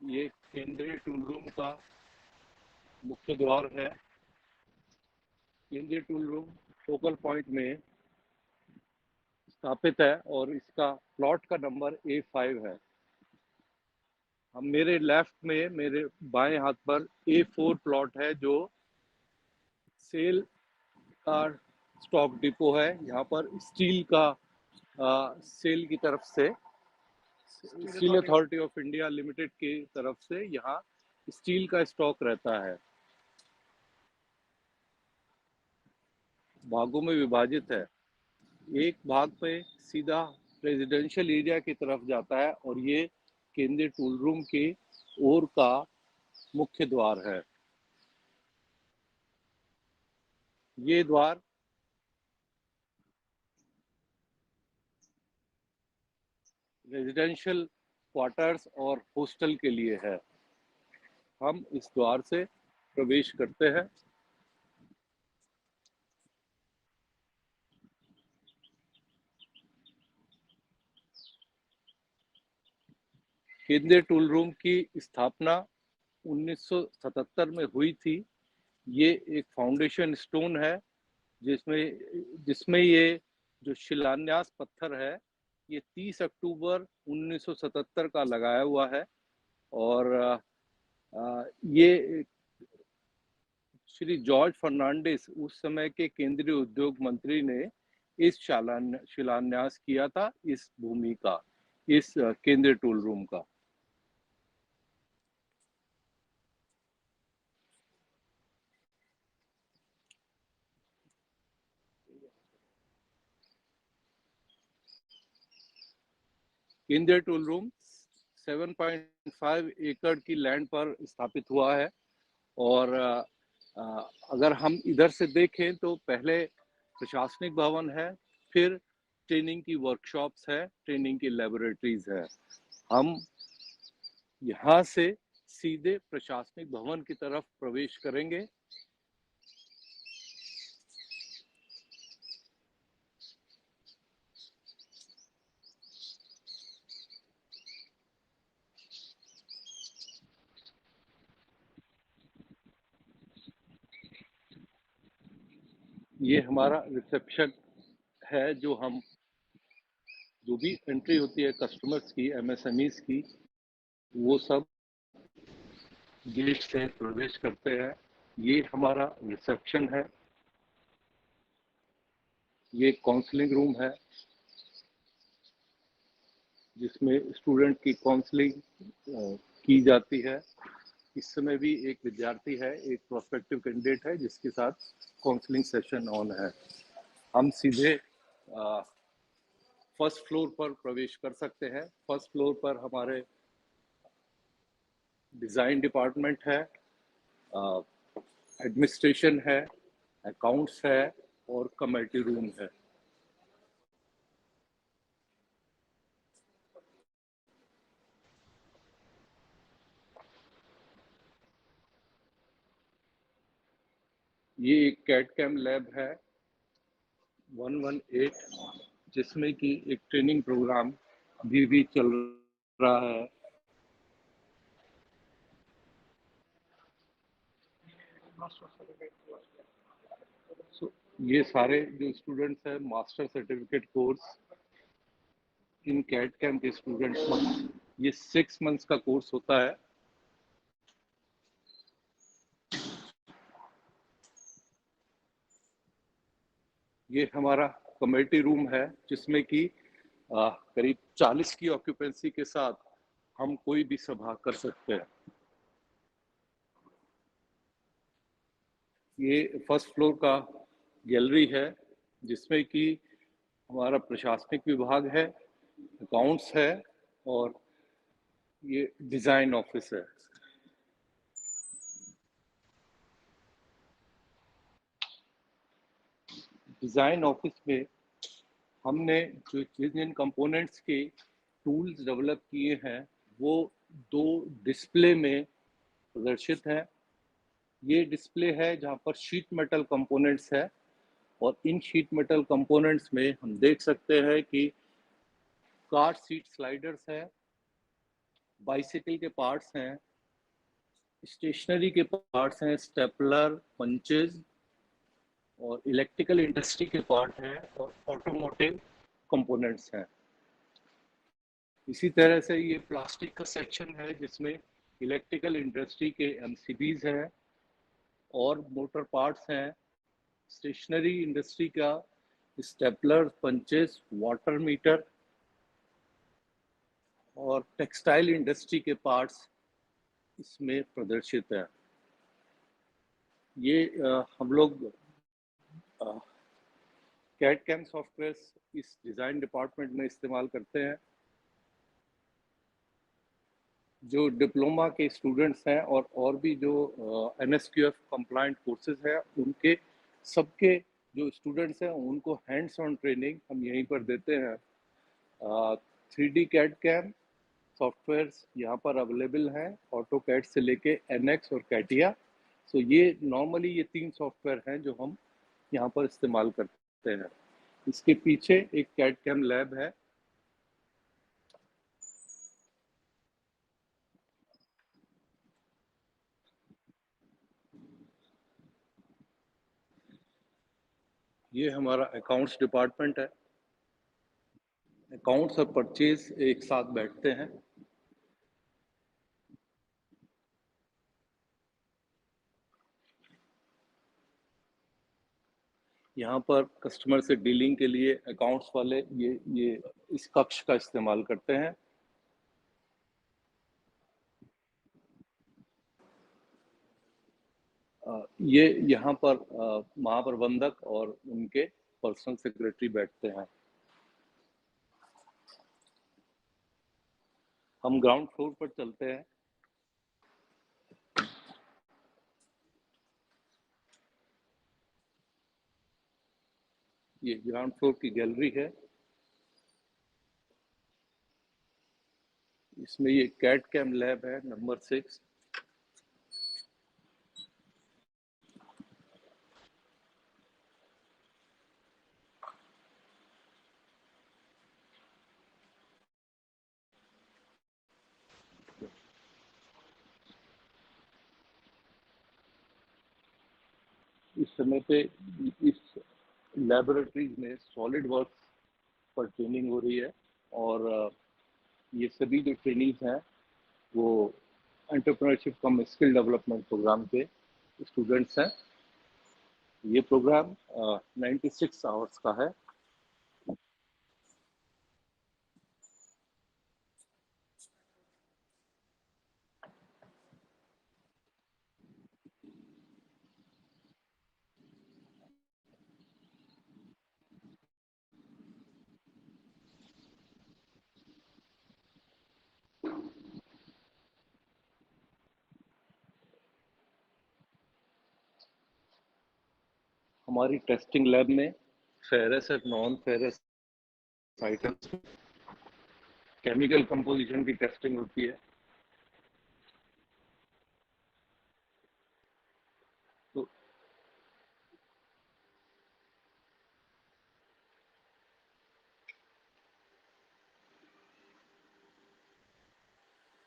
ये केंद्रीय tool room का मुख्य द्वार है। केंद्रीय टूल रूम फोकल पॉइंट में स्थापित है और इसका प्लॉट का नंबर A5 है। हम मेरे लेफ्ट में, मेरे बाएं हाथ पर A4 प्लॉट है जो सेल का स्टॉक डिपो है। यहाँ पर स्टील का सेल की तरफ से, steel authority of India limited की तरफ से यहाँ स्टील का स्टॉक रहता है। भागों में विभाजित है। एक भाग पे सीधा रेजिडेंशियल एरिया की तरफ जाता है और ये केंद्रीय टूल रूम की ओर का मुख्य द्वार है। ये द्वार रेजिडेंशियल क्वार्टर्स और हॉस्टल के लिए है। हम इस द्वार से प्रवेश करते हैं। केंद्रीय टूल रूम की स्थापना 1977 में हुई थी। ये एक फाउंडेशन स्टोन है जिसमें जिसमें ये जो शिलान्यास पत्थर है ये 30 अक्टूबर 1977 का लगाया हुआ है। और ये श्री जॉर्ज फर्नांडिस, उस समय के केंद्रीय उद्योग मंत्री ने इस शिलान्यास किया था इस भूमि का, इस केंद्रीय टूल रूम का। केंद्रीय टूल रूम 7.5 एकड़ की लैंड पर स्थापित हुआ है। और अगर हम इधर से देखें तो पहले प्रशासनिक भवन है, फिर ट्रेनिंग की वर्कशॉप्स है, ट्रेनिंग की लेबोरेटरीज है। हम यहाँ से सीधे प्रशासनिक भवन की तरफ प्रवेश करेंगे। ये हमारा रिसेप्शन है। जो भी एंट्री होती है कस्टमर्स की, एमएसएमईज की, वो सब गेट से प्रवेश करते हैं। ये हमारा रिसेप्शन है। ये काउंसलिंग रूम है जिसमें स्टूडेंट की काउंसलिंग की जाती है। इस समय भी एक विद्यार्थी है, एक प्रोस्पेक्टिव कैंडिडेट है जिसके साथ काउंसलिंग सेशन ऑन है। हम सीधे फर्स्ट फ्लोर पर प्रवेश कर सकते हैं। फर्स्ट फ्लोर पर हमारे डिज़ाइन डिपार्टमेंट है, एडमिनिस्ट्रेशन है, अकाउंट्स है और कमेटी रूम है। ये एक कैट कैम लैब है 118, जिसमें कि एक ट्रेनिंग प्रोग्राम अभी भी चल रहा है। ये सारे जो स्टूडेंट्स हैं master certificate course in CAD CAM के स्टूडेंट्स, ये 6 मंथ्स का कोर्स होता है। ये हमारा कमेटी रूम है जिसमें कि करीब 40 की ऑक्यूपेंसी के साथ हम कोई भी सभा कर सकते हैं। ये फर्स्ट फ्लोर का गैलरी है जिसमें कि हमारा प्रशासनिक विभाग है, अकाउंट्स है और ये डिज़ाइन ऑफिस है। डिज़ाइन ऑफिस में हमने जो जिन कंपोनेंट्स के टूल्स डेवलप किए हैं वो 2 डिस्प्ले में प्रदर्शित है। ये डिस्प्ले है जहाँ पर शीट मेटल कंपोनेंट्स है और इन शीट मेटल कंपोनेंट्स में हम देख सकते हैं कि कार सीट स्लाइडर्स है, बाइसिकल के पार्ट्स हैं, स्टेशनरी के पार्ट्स हैं, स्टेपलर, पंचेज, और इलेक्ट्रिकल इंडस्ट्री के पार्ट हैं, और ऑटोमोटिव कंपोनेंट्स हैं। इसी तरह से ये प्लास्टिक का सेक्शन है जिसमें इलेक्ट्रिकल इंडस्ट्री के एमसीबीज हैं और मोटर पार्ट्स हैं। स्टेशनरी इंडस्ट्री का स्टेपलर, पंचेस, वाटर मीटर, और टेक्सटाइल इंडस्ट्री के पार्ट्स इसमें प्रदर्शित है। ये हम लोग कैड कैम सॉफ्टवेयर इस डिज़ाइन डिपार्टमेंट में इस्तेमाल करते हैं। जो डिप्लोमा के स्टूडेंट्स हैं और भी जो NSQF कंप्लाइंट कोर्सेज हैं, उनके सबके जो स्टूडेंट्स हैं उनको हैंड्स ऑन ट्रेनिंग हम यहीं पर देते हैं। 3D कैड कैम सॉफ्टवेयर्स यहाँ पर अवेलेबल हैं, ऑटोकैड से लेके NX और कैटिया। सो ये नॉर्मली ये 3 सॉफ्टवेयर हैं जो हम यहाँ पर इस्तेमाल करते हैं। इसके पीछे एक कैड कैम लैब है। ये हमारा अकाउंट्स डिपार्टमेंट है। अकाउंट्स और परचेज एक साथ बैठते हैं। यहाँ पर कस्टमर से डीलिंग के लिए अकाउंट्स वाले ये इस कक्ष का इस्तेमाल करते हैं। ये यहाँ पर महाप्रबंधक और उनके पर्सनल सेक्रेटरी बैठते हैं। हम ग्राउंड फ्लोर पर चलते हैं। ये ग्राउंड फ्लोर की गैलरी है। इसमें ये कैड कैम लैब है नंबर 6। इस समय पे इस लैबोरेटरीज में सॉलिड वर्क्स पर ट्रेनिंग हो रही है, और ये सभी जो ट्रेनिंग्स हैं वो एंटरप्रेन्योरशिप कम स्किल डेवलपमेंट प्रोग्राम के स्टूडेंट्स हैं। ये प्रोग्राम 96 आवर्स का है। हमारी टेस्टिंग लैब में फेरस और non ferrous items, chemical composition की टेस्टिंग होती है। तो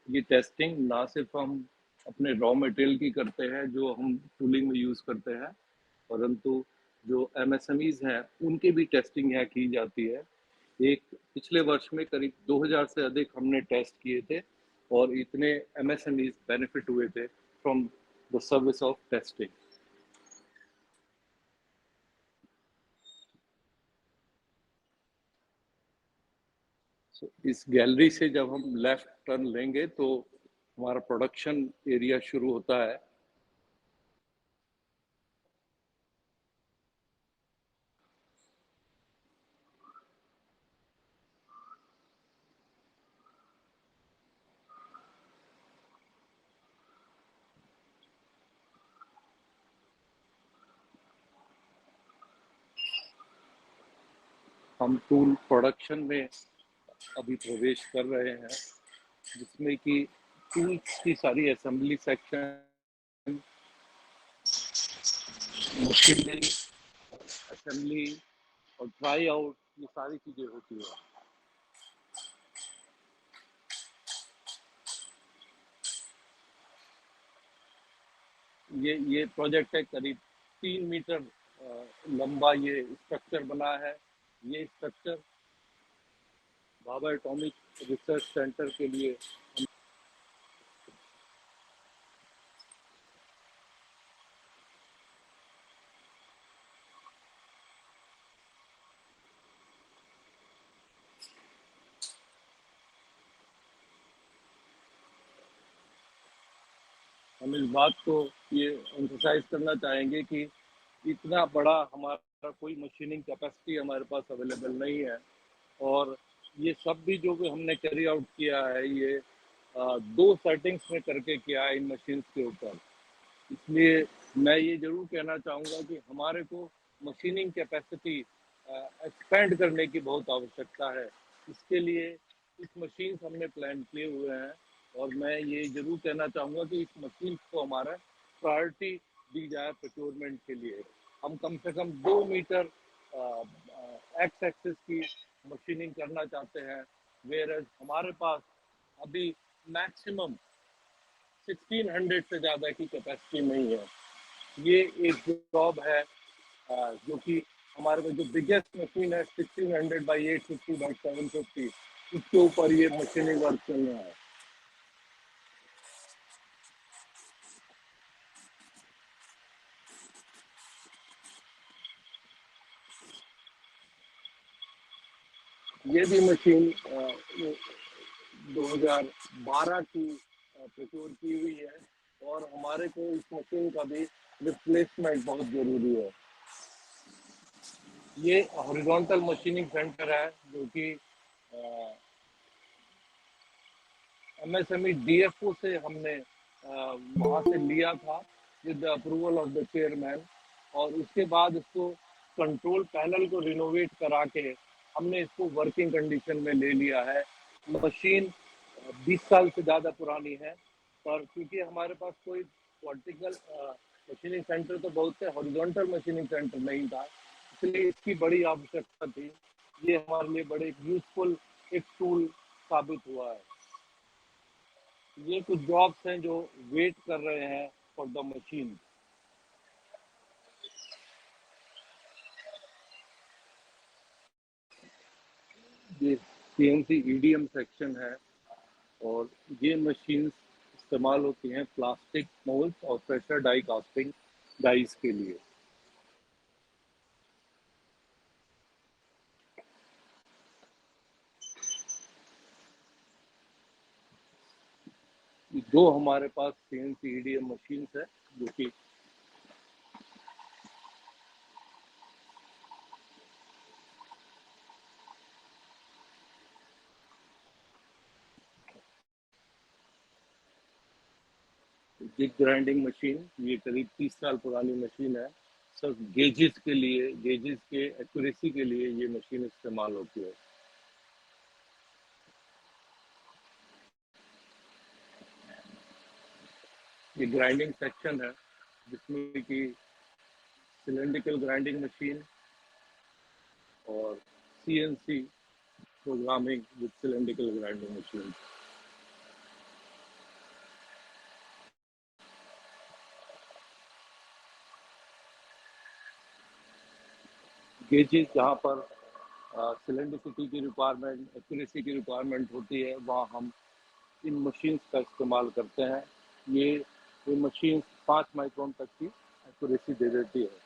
ये टेस्टिंग ना सिर्फ हम अपने रॉ मटेरियल की करते हैं जो हम टूलिंग में यूज़ करते हैं, परंतु जो MSMEs हैं उनकी भी टेस्टिंग यहाँ की जाती है। एक पिछले वर्ष में करीब 2000 से अधिक हमने टेस्ट किए थे, और इतने MSMEs बेनिफिट हुए थे from the service of testing. इस गैलरी से जब हम लेफ्ट टर्न लेंगे तो हमारा प्रोडक्शन एरिया शुरू होता है। हम टूल प्रोडक्शन में अभी प्रवेश कर रहे हैं, जिसमें कि टूल्स की सारी असेंबली सेक्शन, मशीनिंग, असेंबली और ट्राई आउट, ये सारी चीज़ें होती है। ये प्रोजेक्ट है, करीब 3 मीटर लंबा ये स्ट्रक्चर बना है। ये structure Bhabha atomic research centre के लिए हम इस बात को ये एम्फसाइज करना चाहेंगे कि इतना बड़ा हमारा कोई मशीनिंग कैपेसिटी हमारे पास अवेलेबल नहीं है। और ये सब भी जो भी हमने कैरी आउट किया है, ये 2 सेटिंग्स में करके किया है इन मशीन्स के ऊपर। इसलिए मैं ये ज़रूर कहना चाहूँगा कि हमारे को मशीनिंग कैपेसिटी एक्सपेंड करने की बहुत आवश्यकता है। इसके लिए कुछ मशीन्स हमने प्लान किए हुए हैं, और मैं ये ज़रूर कहना चाहूँगा कि इस मशीन को हमारा प्रायोरिटी दी जाए प्रोक्योरमेंट के लिए। हम कम से कम 2 मीटर एक्स एक्सिस की मशीनिंग करना चाहते हैं, वेयर एज हमारे पास अभी मैक्सिमम 1600 से ज़्यादा की कैपेसिटी नहीं है। ये एक जॉब है जो कि हमारे पास जो बिगेस्ट मशीन है 1600 बाई 850 बाई 750, उसके ऊपर ये मशीनिंग वर्क चल रहा है। ये भी मशीन 2012 की प्रोक्योर की हुई है, और हमारे को इस मशीन का भी रिप्लेसमेंट बहुत ज़रूरी है। ये हॉरिजॉन्टल मशीनिंग सेंटर है जो कि एमएसएमई डीएफओ से हमने वहाँ से लिया था with the approval of the chairman, और उसके बाद इसको कंट्रोल पैनल को रिनोवेट करा के हमने इसको वर्किंग कंडीशन में ले लिया है। मशीन 20 साल से ज़्यादा पुरानी है, पर क्योंकि हमारे पास कोई वर्टिकल मशीनिंग सेंटर तो बहुत से, हॉरिजॉन्टल मशीनिंग सेंटर नहीं था, इसलिए इसकी बड़ी आवश्यकता थी। ये हमारे लिए बड़े यूजफुल एक टूल साबित हुआ है। ये कुछ जॉब्स हैं जो वेट कर रहे हैं फॉर द मशीन। ये सीएनसी ईडीएम सेक्शन है, और ये मशीन इस्तेमाल होती हैं प्लास्टिक मोल्ड्स और प्रेशर डाई कास्टिंग डाइस के लिए। दो हमारे पास सीएनसी ईडीएम मशीन है जो कि जिग ग्राइंडिंग मशीन, ये करीब 30 साल पुरानी मशीन है। सिर्फ गेजेस के लिए, गेजेस के एक्यूरेसी के लिए ये मशीन इस्तेमाल होती है। ये ग्राइंडिंग सेक्शन है जिसमें कि सिलेंड्रिकल ग्राइंडिंग मशीन और CNC programming with cylindrical grinding machine. Gauges जहाँ पर सिलेंड्रिसिटी की रिक्वायरमेंट, एक्यूरेसी की रिक्वायरमेंट होती है, वहाँ हम इन मशीन्स का इस्तेमाल करते हैं। ये मशीन 5 माइक्रोन तक की एक्यूरेसी दे देती है।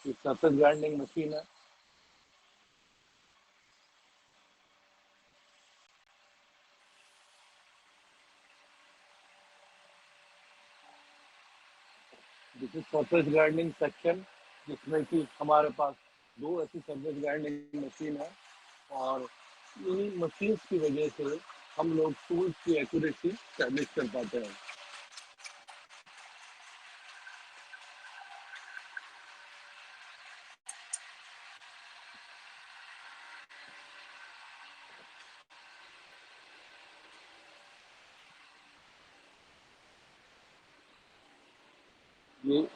ये सरफेस ग्राइंडिंग मशीन है। This is surface grinding section, जिसमें कि हमारे पास दो ऐसी सरफेस ग्राइंडिंग मशीन है, और इन मशीन्स की वजह से हम लोग टूल्स की एक्यूरेसी स्टैब्लिश कर पाते हैं। ये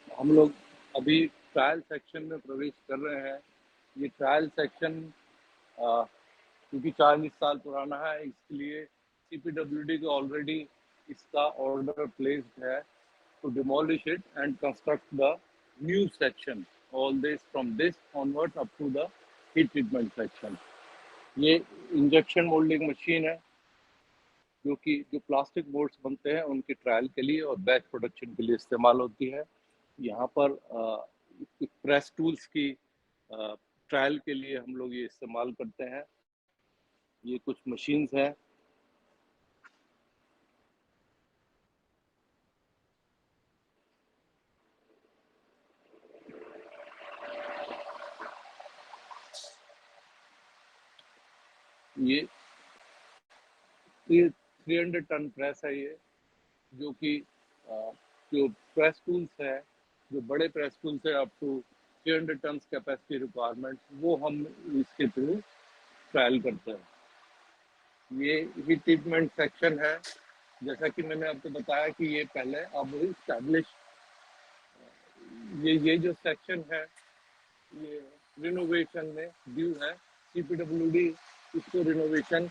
हम लोग अभी ट्रायल सेक्शन में प्रवेश कर रहे हैं। ये ट्रायल सेक्शन क्योंकि 40 साल पुराना है, इसलिए सीपीडब्ल्यूडी को ऑलरेडी इसका ऑर्डर प्लेस्ड है to demolish it and construct the new section. All this from this onwards up to the heat treatment section. ये इंजेक्शन मोल्डिंग मशीन है जो कि जो प्लास्टिक बोर्ड्स बनते हैं उनके ट्रायल के लिए और बैच प्रोडक्शन के लिए इस्तेमाल होती है। यहाँ पर प्रेस टूल्स की ट्रायल के लिए हम लोग ये इस्तेमाल करते हैं। ये कुछ मशीन्स हैं। ये 300 टन प्रेस है ये, जो कि जो प्रेस टूल्स है, जो बड़े प्रेस टूल्स है up to 300 ton capacity requirement, वो हम इसके थ्रू ट्रायल करते हैं। ये हीट ट्रीटमेंट सेक्शन है। जैसा कि मैंने आपको बताया कि ये पहले अब इस्टेब्लिश, ये जो सेक्शन है ये रिनोवेशन में ड्यू है। सीपीडब्ल्यूडी इसको रिनोवेशन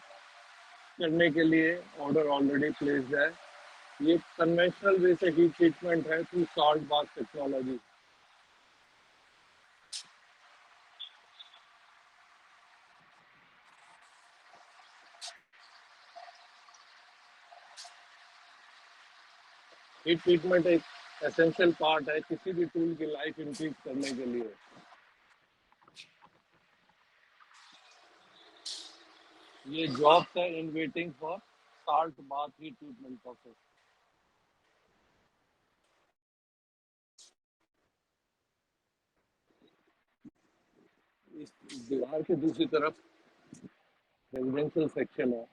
करने के लिए ऑर्डर ऑलरेडी प्लेस्ड है। ये कन्वेंशनल वे से हीट ट्रीटमेंट है through salt bath technology. Heat treatment एक एसेंशियल पार्ट है किसी भी टूल की लाइफ इंक्रीज करने के लिए। ये जॉब्स है in waiting for salt bath heat treatment process. इस दीवार के दूसरी तरफ रेजिडेंशियल सेक्शन है।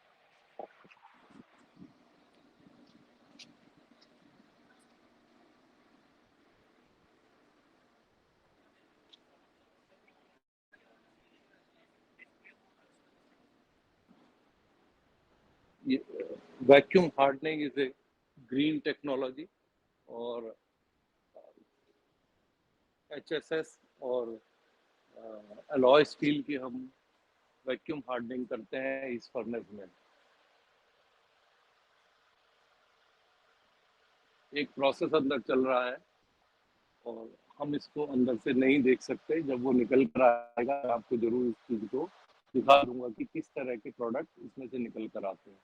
ये vacuum hardening is a green technology और एचएसएस और अलॉय स्टील की हम वैक्यूम हार्डनिंग करते हैं इस फर्नेस में। एक प्रोसेस अंदर चल रहा है और हम इसको अंदर से नहीं देख सकते। जब वो निकल कर आएगा आपको जरूर इस चीज को दिखा दूंगा कि किस तरह के प्रोडक्ट इसमें से निकल कर आते हैं।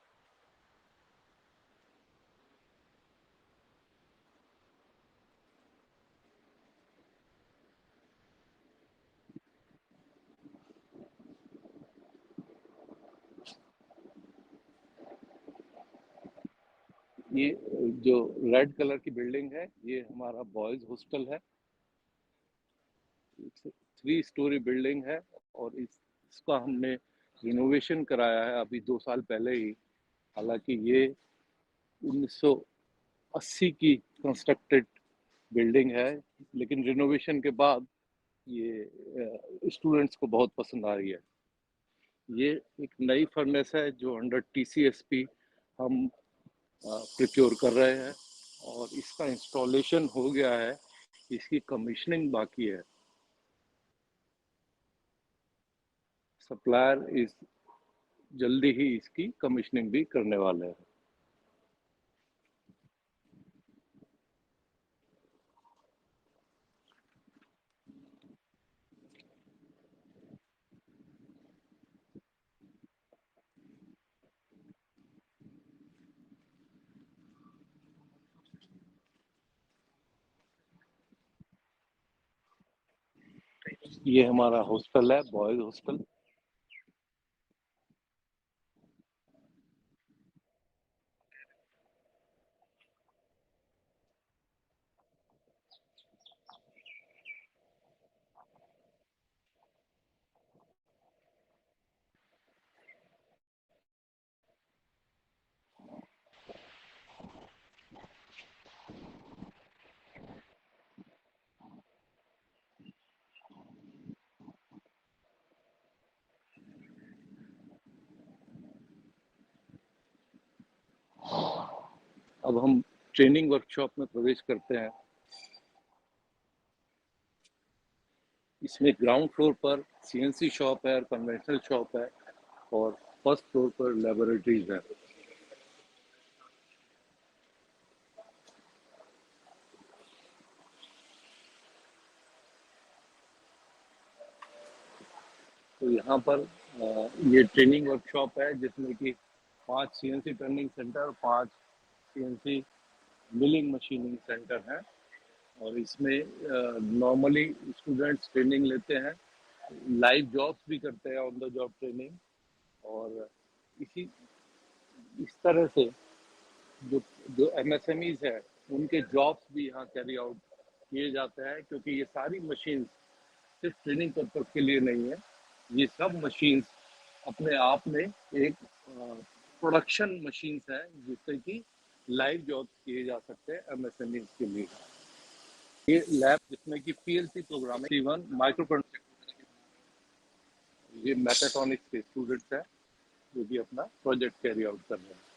ये जो रेड कलर की बिल्डिंग है ये हमारा बॉयज हॉस्टल है। 3 स्टोरी बिल्डिंग है और इसका हमने रिनोवेशन कराया है अभी 2 साल पहले ही। हालांकि ये 1980 की कंस्ट्रक्टेड बिल्डिंग है, लेकिन रिनोवेशन के बाद ये स्टूडेंट्स को बहुत पसंद आ रही है। ये एक नई फर्नेस है जो अंडर टीसीएसपी हम प्रिक्योर कर रहे हैं और इसका इंस्टॉलेशन हो गया है। इसकी कमीशनिंग बाकी है। सप्लायर इस जल्दी ही इसकी कमीशनिंग भी करने वाले हैं। ये हमारा हॉस्टल है, बॉयज हॉस्टल। अब हम ट्रेनिंग वर्कशॉप में प्रवेश करते हैं। इसमें ग्राउंड फ्लोर पर सीएनसी शॉप है और कन्वेंशनल शॉप है और फर्स्ट फ्लोर पर लेबोरेटरीज है। तो यहाँ पर ये ट्रेनिंग वर्कशॉप है जिसमें कि 5 CNC training centre, 5 CNC milling machining centre हैं और इसमें नॉर्मली स्टूडेंट्स ट्रेनिंग लेते हैं, लाइव जॉब्स भी करते हैं, ऑन द जॉब ट्रेनिंग। और इसी इस तरह से जो जो एमएसएमईज है उनके जॉब्स भी यहाँ कैरी आउट किए जाते हैं, क्योंकि ये सारी मशीन्स सिर्फ ट्रेनिंग पर्पज के लिए नहीं है। ये सब मशीन्स अपने आप में एक प्रोडक्शन मशीन्स है जिससे कि लाइव जॉब्स किए जा सकते हैं एमएसएमईज के लिए। ये लैब जिसमें कि पीएलसी प्रोग्रामिंग, इवन माइक्रो, ये मैकाट्रॉनिक्स के स्टूडेंट्स हैं जो कि अपना प्रोजेक्ट कैरी आउट कर रहे हैं।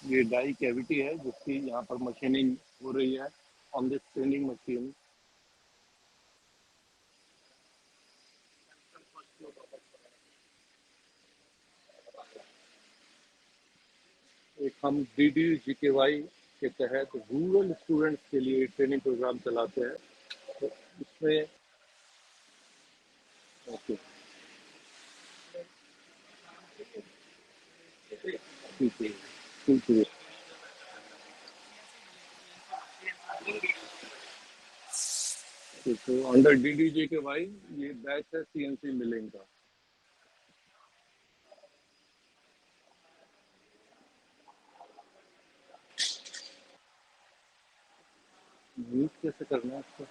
ये डाई कैविटी है जिसकी यहाँ पर मशीनिंग हो रही है ऑन दिस ट्रेनिंग मशीन। एक हम DDGKY के तहत रूरल स्टूडेंट्स के लिए ट्रेनिंग प्रोग्राम चलाते हैं। तो इसमें ओके, ठीक है, ठीक है। तो अंडर DDGKY ये बैच है सीएनसी मिलिंग का। म्यूट कैसे करना है इसको?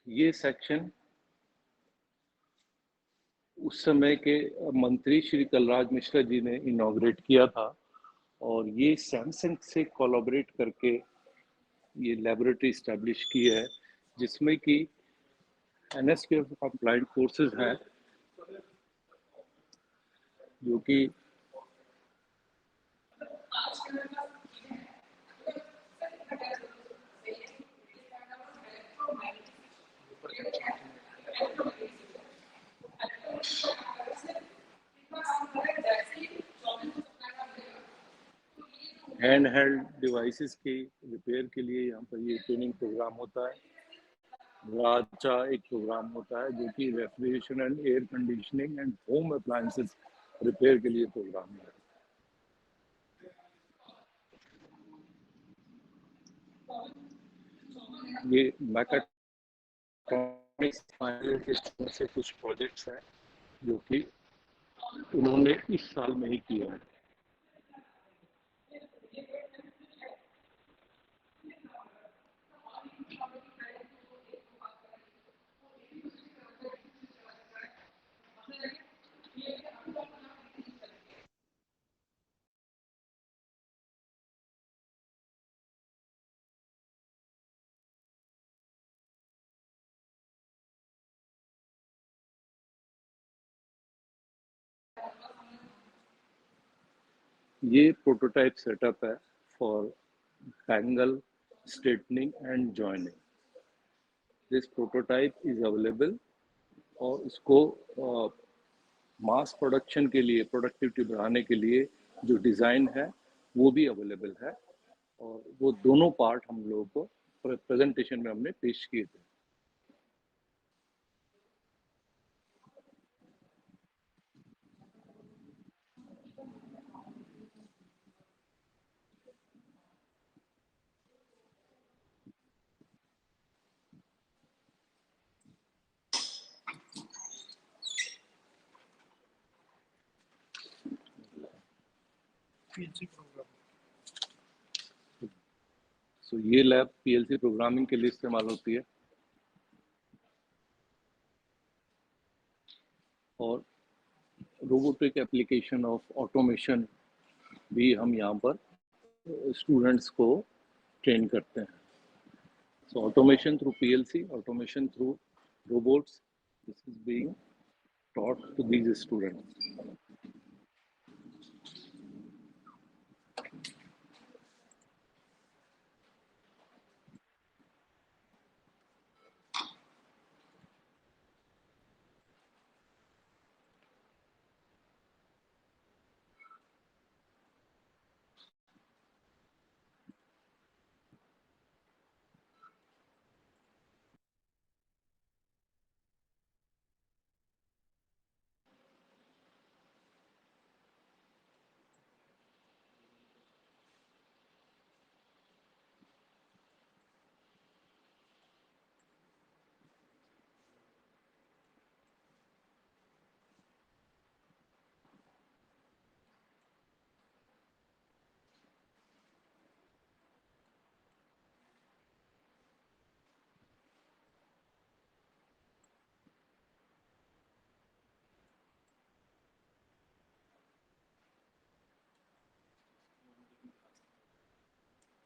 ये सेक्शन उस समय के मंत्री श्री कलराज मिश्रा जी ने इनॉग्रेट किया था और ये सैमसंग से कोलैबोरेट करके ये लेबोरेटरी इस्टेब्लिश की है जिसमें कि NSQF कंप्लाइंट कोर्सेज हैं जो कि हैंड हेल्ड डिवाइसेस के रिपेयर के लिए यहाँ पर ये ट्रेनिंग प्रोग्राम होता है। राचा एक प्रोग्राम होता है जो कि refrigeration and air conditioning and home appliances repair के लिए प्रोग्राम है। ये मैकाट्रॉनिक्स से कुछ प्रोजेक्ट्स हैं जो कि उन्होंने इस साल में ही किया है। ये प्रोटोटाइप सेटअप है for bangle straightening and joining. This prototype is available और इसको मास प्रोडक्शन के लिए, प्रोडक्टिविटी बढ़ाने के लिए जो डिज़ाइन है वो भी अवेलेबल है। और वो दोनों पार्ट हम लोगों को प्रेजेंटेशन में हमने पेश किए थे। सो ये लैब पीएलसी प्रोग्रामिंग के लिए इस्तेमाल होती है। और रोबोटिक एप्लीकेशन ऑफ ऑटोमेशन भी हम यहाँ पर स्टूडेंट्स को ट्रेन करते हैं। So automation through PLC, automation through robots, this is being taught to these students.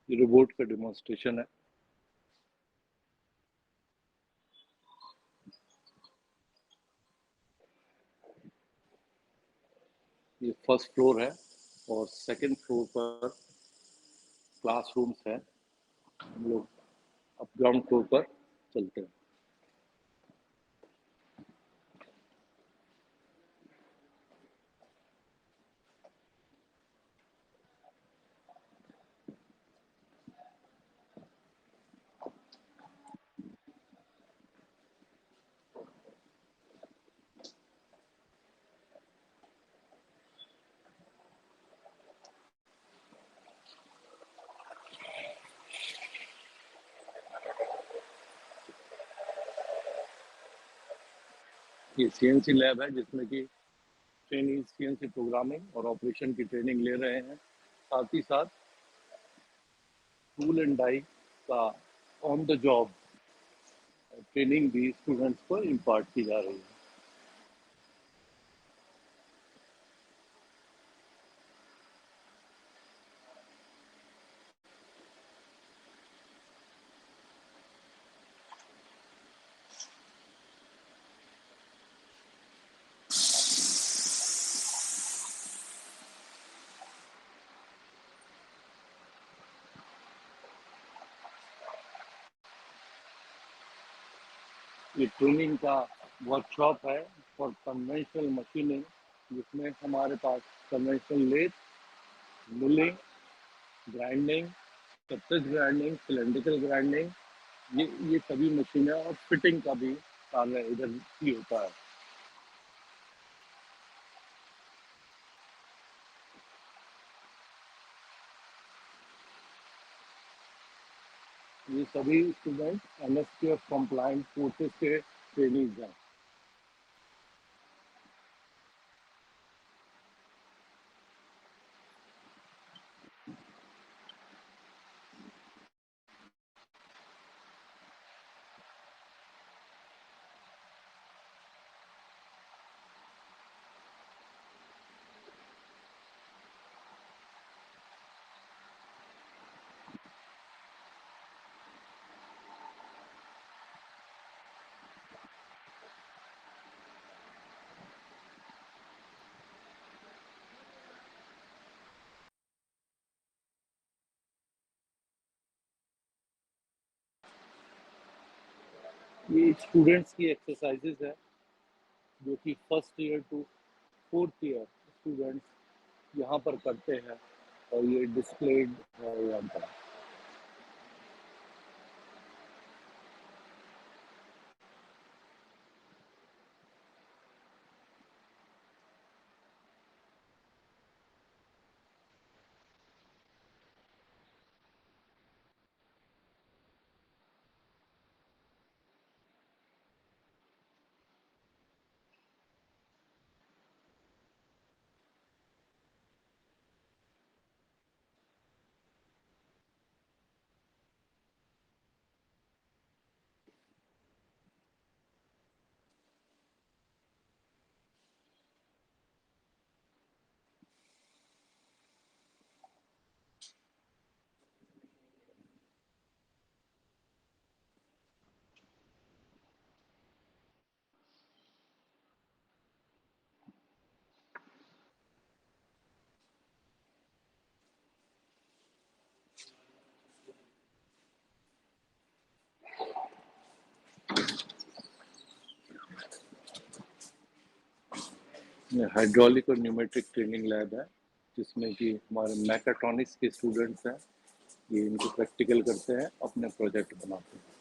ये रोबोट का डेमोन्स्ट्रेशन है। ये फर्स्ट फ्लोर है और सेकंड फ्लोर पर क्लासरूम्स है। हम लोग अब ग्राउंड फ्लोर पर चलते हैं। ये सीएनसी लैब है जिसमें कि ट्रेनिंग सीएनसी प्रोग्रामिंग और ऑपरेशन की ट्रेनिंग ले रहे हैं। साथ ही साथ टूल एंड डाई का ऑन द जॉब ट्रेनिंग भी स्टूडेंट्स को इम्पार्ट की जा रही है। ये ट्रेनिंग का वर्कशॉप है फॉर कन्वेंशनल मशीनिंग, जिसमें हमारे पास conventional lathe, milling, grinding, surface grinding, cylindrical grinding, ये सभी मशीनें और फिटिंग का भी कार्य इधर ही होता है। ये सभी स्टूडेंट एनएसक्यूएफ कंप्लायंट कोर्सेज के ट्रेनिंग हैं। ये स्टूडेंट्स की एक्सरसाइजेज है जो कि first year to fourth year students यहाँ पर करते हैं। और ये डिस्प्लेड यहाँ पर। हाइड्रोलिक और न्यूमेट्रिक ट्रेनिंग लैब है, जिसमें कि हमारे मैकाट्रॉनिक्स के स्टूडेंट्स हैं, ये इनको प्रैक्टिकल करते हैं, अपने प्रोजेक्ट बनाते हैं।